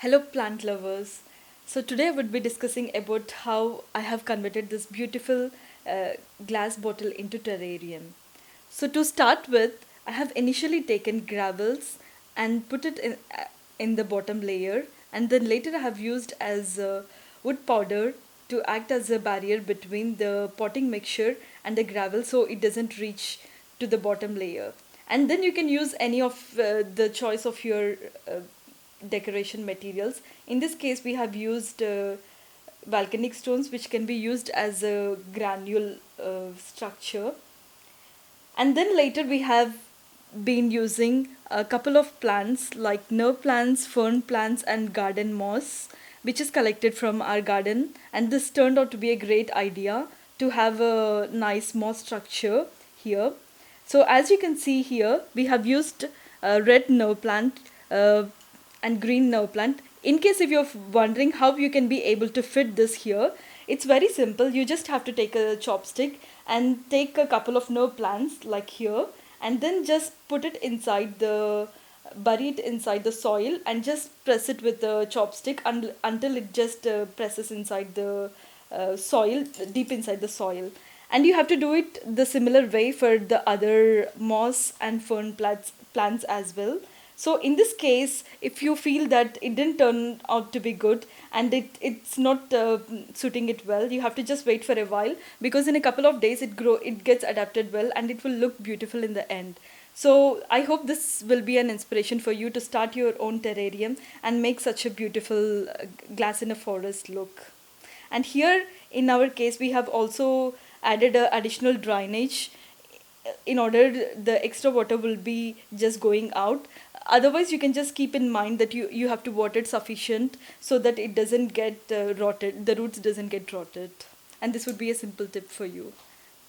Hello, plant lovers. So, today I would be discussing about how I have converted this beautiful uh, glass bottle into terrarium. So, to start with, I have initially taken gravels and put it in the bottom layer, and then later I have used as wood powder to act as a barrier between the potting mixture and the gravel so it doesn't reach to the bottom layer. And then you can use any of the choice of your decoration materials. In this case, we have used volcanic stones, which can be used as a granule structure. And then later, we have been using a couple of plants like nerve plants, fern plants, and garden moss, which is collected from our garden. And this turned out to be a great idea to have a nice moss structure here. So, as you can see here, we have used red nerve plant uh, and green nerve plant. In case if you're wondering how you can be able to fit this here, it's very simple. You just have to take a chopstick and take a couple of nerve plants like here, and then just put it inside the bury it inside the soil and just press it with the chopstick until it just presses inside the soil, deep inside the soil. And you have to do it the similar way for the other moss and fern plants as well. So in this case, if you feel that it didn't turn out to be good and it's not suiting it well, you have to just wait for a while, because in a couple of days it gets adapted well and it will look beautiful in the end. So I hope this will be an inspiration for you to start your own terrarium and make such a beautiful glass in a forest look. And here in our case, we have also added a additional drainage in order the extra water will be just going out. Otherwise, you can just keep in mind that you have to water it sufficient so that it doesn't get rotted, the roots doesn't get rotted. And this would be a simple tip for you.